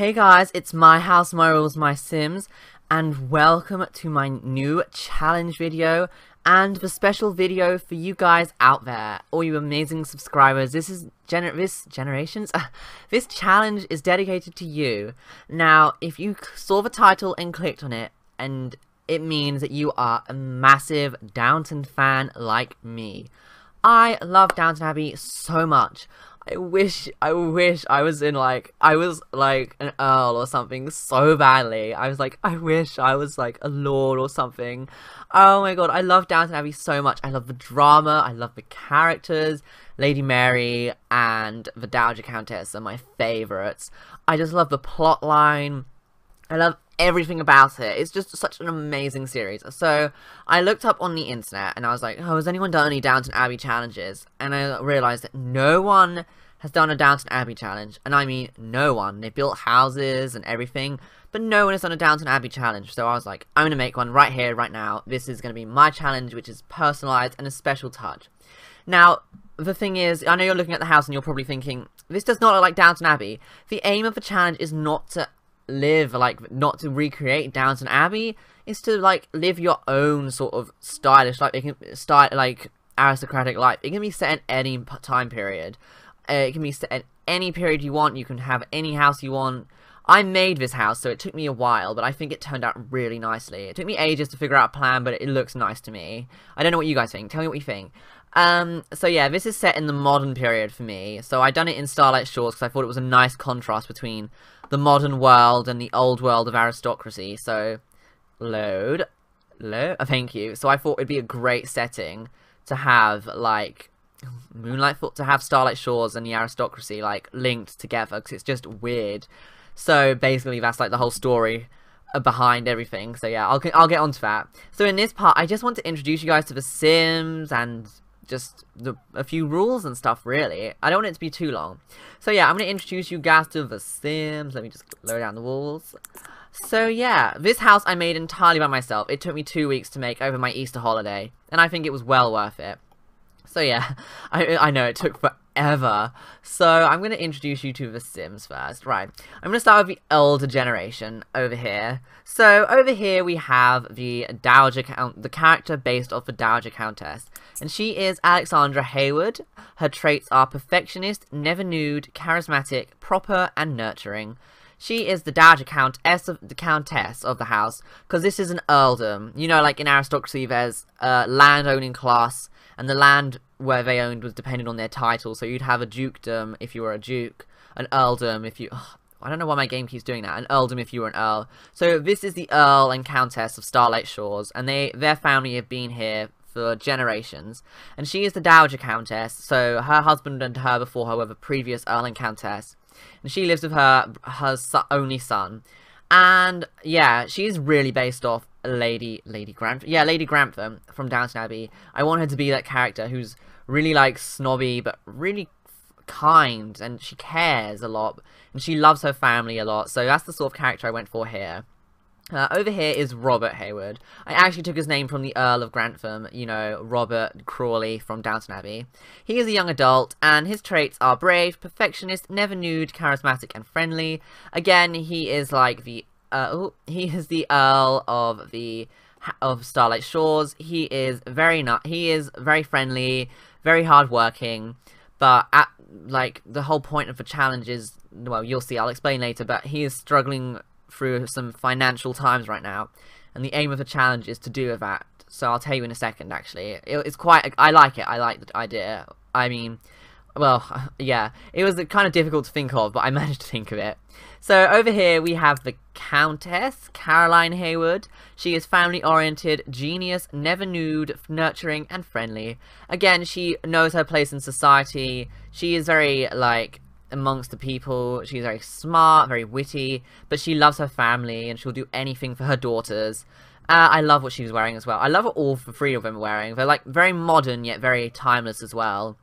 Hey guys, it's my house, my rules, my sims, and welcome to my new challenge video and the special video for you guys out there, all you amazing subscribers. This challenge is dedicated to you. Now, if you saw the title and clicked on it, and it means that you are a massive Downton fan like me. I love Downton Abbey so much. I wish I was like an earl or something so badly. I wish I was like a lord or something. Oh my god, I love Downton Abbey so much. I love the drama, I love the characters. Lady Mary and the Dowager Countess are my favourites. I just love the plot line. I love everything about it. It's just such an amazing series. So I looked up on the internet and I was like, oh, has anyone done any Downton Abbey challenges? And I realised that no one has done a Downton Abbey challenge. And I mean no one. They built houses and everything, but no one has done a Downton Abbey challenge. So I was like, I'm going to make one right here, right now. This is going to be my challenge, which is personalised and a special touch. Now, the thing is, I know you're looking at the house and you're probably thinking, this does not look like Downton Abbey. The aim of the challenge is not to not to recreate Downton Abbey, is to live your own sort of stylish, aristocratic life. It can be set in any time period. It can be set in any period you want. You can have any house you want. I made this house, so it took me a while, but I think it turned out really nicely. It took me ages to figure out a plan, but it looks nice to me. I don't know what you guys think. Tell me what you think. So yeah, this is set in the modern period for me. So I done it in Starlight Shores because I thought it was a nice contrast between the modern world and the old world of aristocracy. So, thank you. So I thought it'd be a great setting to have, to have Starlight Shores and the aristocracy, linked together, because it's just weird. So basically, that's, the whole story behind everything. So yeah, I'll get onto that. So in this part, I just want to introduce you guys to the Sims and just a few rules and stuff, really. I don't want it to be too long. So yeah, I'm going to introduce you guys to the Sims. Let me just lower down the walls. So yeah, this house I made entirely by myself. It took me 2 weeks to make over my Easter holiday, and I think it was well worth it. So yeah, I know it took forever. So I'm going to introduce you to the Sims first. Right, I'm going to start with the older generation over here. So over here we have the the character based off the Dowager Countess. And she is Alexandra Hayward. Her traits are perfectionist, never nude, charismatic, proper, and nurturing. She is the Dowager Countess of the house, because this is an earldom. You know, like in aristocracy, there's a land-owning class, and the land where they owned was dependent on their title. So you'd have a dukedom if you were a duke, an earldom if you... I don't know why my game keeps doing that. An earldom if you were an earl. So this is the Earl and Countess of Starlight Shores, and their family have been here for generations. And she is the Dowager Countess, so her husband and her before her were the previous Earl and Countess. And she lives with her only son. And yeah, she's really based off Lady Grantham from Downton Abbey. I want her to be that character who's really snobby but really kind, and she cares a lot, and she loves her family a lot. So that's the sort of character I went for here. Over here is Robert Hayward. I actually took his name from the Earl of Grantham, you know, Robert Crawley from Downton Abbey. He is a young adult, and his traits are brave, perfectionist, never nude, charismatic, and friendly. Again, he is the Earl of Starlight Shores. He is very friendly, very hardworking, but the whole point of the challenge is, well, you'll see, I'll explain later, but he is struggling through some financial times right now, and the aim of the challenge is to do with that. So I'll tell you in a second. Actually, it's quite, I like it. I like the idea. I mean, well, yeah, it was kind of difficult to think of, but I managed to think of it. So over here we have the Countess, Caroline Hayward. She is family-oriented, genius, never nude, nurturing, and friendly. Again, she knows her place in society. She is very, amongst the people. She's very smart, very witty, but she loves her family, and she'll do anything for her daughters. I love what she's wearing as well. I love what all three of them are wearing. They're, very modern, yet very timeless as well.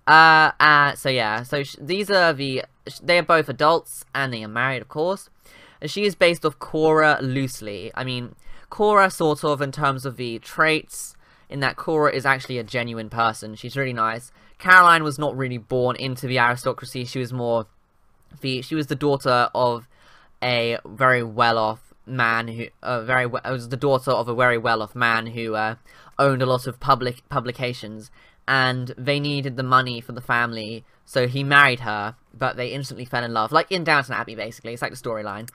So yeah, so these are they are both adults, and they are married, of course. She is based off Cora loosely. I mean, Cora sort of in terms of the traits, in that Cora is actually a genuine person. She's really nice. Caroline was not really born into the aristocracy. She was more she was the daughter of a very well-off man who, was the daughter of a very well-off man who owned a lot of publications, and they needed the money for the family, so he married her, but they instantly fell in love, like in Downton Abbey, basically. It's like the storyline.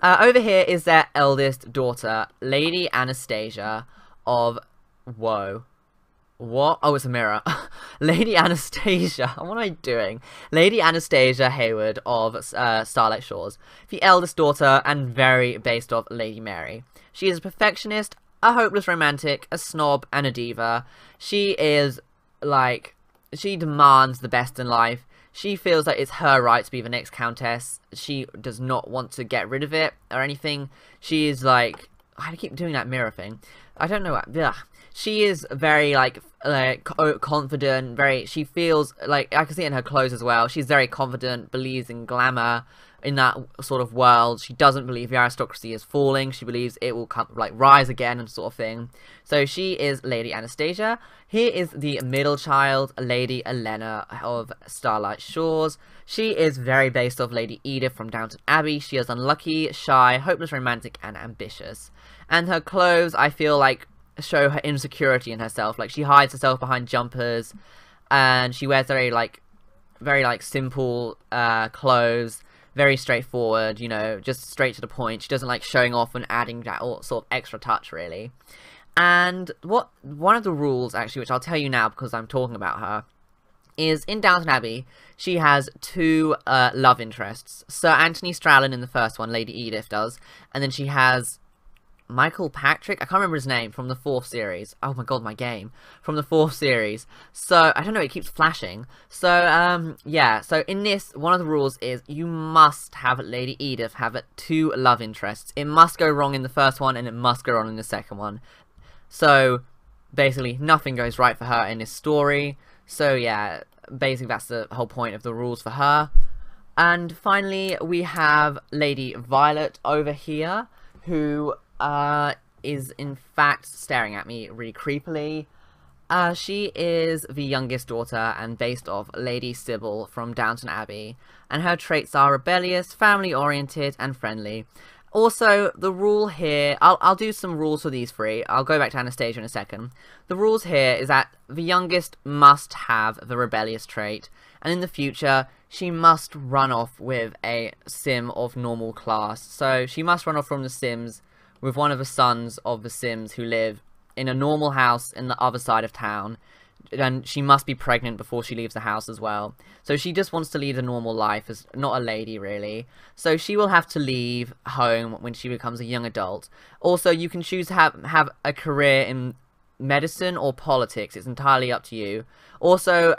Over here is their eldest daughter, Lady Anastasia of... Whoa. What? Oh, it's a mirror. Lady Anastasia. What am I doing? Lady Anastasia Hayward of Starlight Shores. The eldest daughter and very based off Lady Mary. She is a perfectionist, a hopeless romantic, a snob, and a diva. She is, like... She demands the best in life. She feels like it's her right to be the next countess. She does not want to get rid of it or anything. She is, like... I keep doing that mirror thing. I don't know what... Ugh. She is very, like confident, she feels, like, I can see it in her clothes as well. She's very confident, believes in glamour, in that sort of world. She doesn't believe the aristocracy is falling. She believes it will come, like, rise again and sort of thing. So she is Lady Anastasia. Here is the middle child, Lady Elena of Starlight Shores. She is very based off Lady Edith from Downton Abbey. She is unlucky, shy, hopeless romantic, and ambitious. And her clothes, I feel like, show her insecurity in herself. Like, she hides herself behind jumpers, and she wears very simple clothes, very straightforward, you know, just straight to the point. She doesn't like showing off and adding that sort of extra touch, really. And one of the rules, actually, which I'll tell you now because I'm talking about her, is in Downton Abbey, she has two love interests. Sir Anthony Strallan in the first one, Lady Edith does, and then she has Michael Patrick, I can't remember his name, from the 4th series. Oh my god, my game. From the 4th series. So, I don't know, it keeps flashing. So, yeah, so in this, one of the rules is you must have Lady Edith have two love interests. It must go wrong in the first one, and it must go wrong in the second one. So, basically, nothing goes right for her in this story. So, yeah, basically that's the whole point of the rules for her. And finally, we have Lady Violet over here, who... is in fact staring at me really creepily. She is the youngest daughter and based off Lady Sybil from Downton Abbey, and her traits are rebellious, family-oriented, and friendly. Also, the rule here, I'll do some rules for these three. I'll go back to Anastasia in a second. The rules here is that the youngest must have the rebellious trait, and in the future, she must run off with a sim of normal class. So, she must run off from the Sims with one of the sons of the Sims who live in a normal house in the other side of town, and she must be pregnant before she leaves the house as well. So she just wants to lead a normal life, as not a lady really. So she will have to leave home when she becomes a young adult. Also, you can choose to have a career in medicine or politics. It's entirely up to you. Also,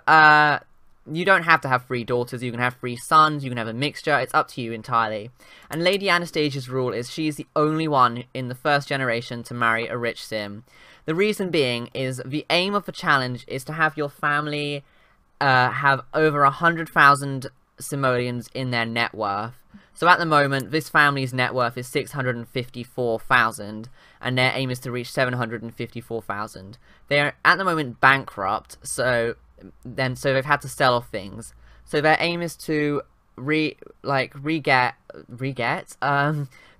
you don't have to have 3 daughters, you can have 3 sons, you can have a mixture, it's up to you entirely. And Lady Anastasia's rule is she's the only one in the first generation to marry a rich sim. The reason being is the aim of the challenge is to have your family have over 100,000 simoleons in their net worth. So at the moment, this family's net worth is 654,000, and their aim is to reach 754,000. They are at the moment bankrupt, so they've had to sell off things. So their aim is to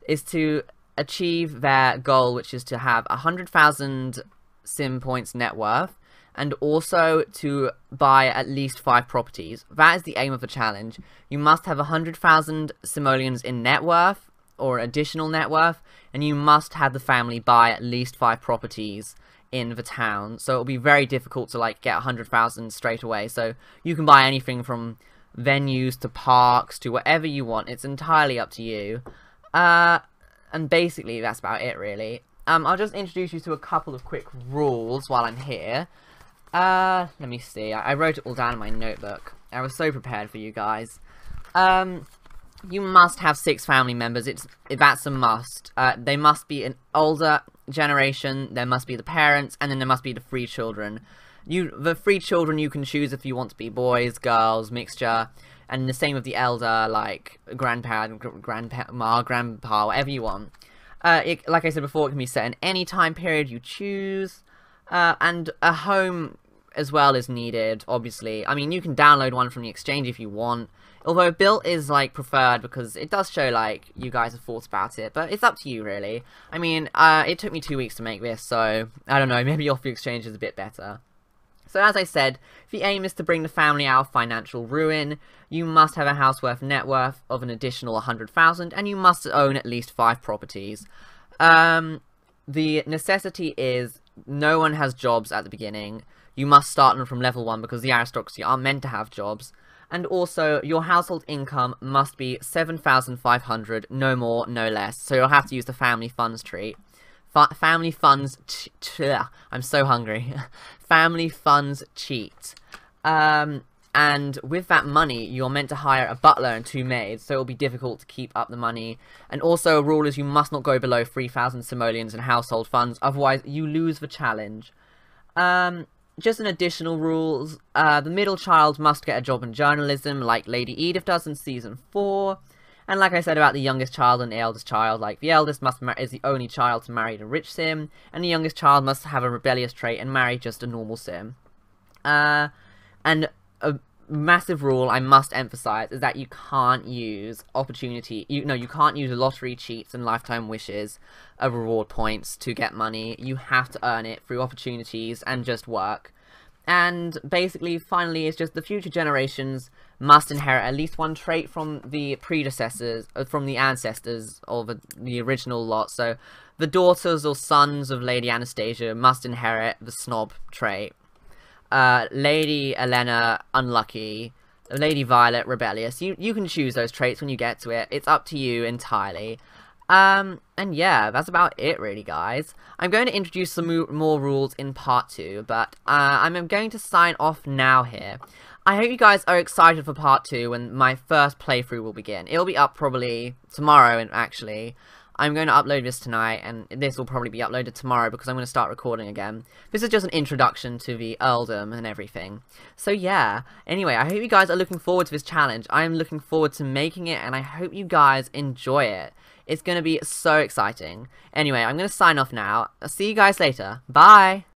is to achieve their goal, which is to have 100,000 sim points net worth, and also to buy at least 5 properties. That is the aim of the challenge. You must have 100,000 simoleons in net worth, or additional net worth, and you must have the family buy at least 5 properties in the town. So it'll be very difficult to like get 100,000 straight away. So you can buy anything from venues to parks to whatever you want. It's entirely up to you. And basically that's about it really. I'll just introduce you to a couple of quick rules while I'm here. Let me see. I wrote it all down in my notebook. I was so prepared for you guys. You must have 6 family members. That's a must. They must be an older generation, there must be the parents, and then there must be the 3 children. The 3 children you can choose if you want to be boys, girls, mixture, and the same with the elder, like grandpa, grandpa, whatever you want. Like I said before, it can be set in any time period you choose, and a home as well is needed, obviously. I mean, you can download one from the exchange if you want. Although built is, like, preferred because it does show, like, you guys have thought about it. But it's up to you, really. I mean, it took me 2 weeks to make this, so I don't know, maybe Offer Exchange is a bit better. So as I said, the aim is to bring the family out of financial ruin. You must have a house worth net worth of an additional 100,000, and you must own at least 5 properties. The necessity is no one has jobs at the beginning. You must start them from level 1 because the aristocracy aren't meant to have jobs. And also, your household income must be 7,500, no more, no less. So you'll have to use the family funds treat. Family funds, I'm so hungry. Family funds cheat. And with that money, you're meant to hire a butler and 2 maids, so it'll be difficult to keep up the money. And also, a rule is you must not go below 3,000 simoleons in household funds, otherwise you lose the challenge. Just an additional rules, the middle child must get a job in journalism, like Lady Edith does in Season 4. And like I said about the youngest child and the eldest child, like, the eldest is the only child to marry a rich sim, and the youngest child must have a rebellious trait and marry just a normal sim. And a massive rule I must emphasize is that you can't use you can't use lottery cheats and lifetime wishes reward points to get money. You have to earn it through opportunities and just work. And basically, finally, it's just the future generations must inherit at least 1 trait from the predecessors, from the ancestors of the original lot. So the daughters or sons of Lady Anastasia must inherit the snob trait. Lady Elena, unlucky. Lady Violet, rebellious. You can choose those traits when you get to it. It's up to you entirely. And yeah, that's about it really, guys. I'm going to introduce some more rules in part 2, but I'm going to sign off now here. I hope you guys are excited for part 2 when my first playthrough will begin. It'll be up probably tomorrow, actually. I'm going to upload this tonight, and this will probably be uploaded tomorrow because I'm going to start recording again. This is just an introduction to the earldom and everything. So yeah, anyway, I hope you guys are looking forward to this challenge. I am looking forward to making it, and I hope you guys enjoy it. It's going to be so exciting. Anyway, I'm going to sign off now. I'll see you guys later. Bye!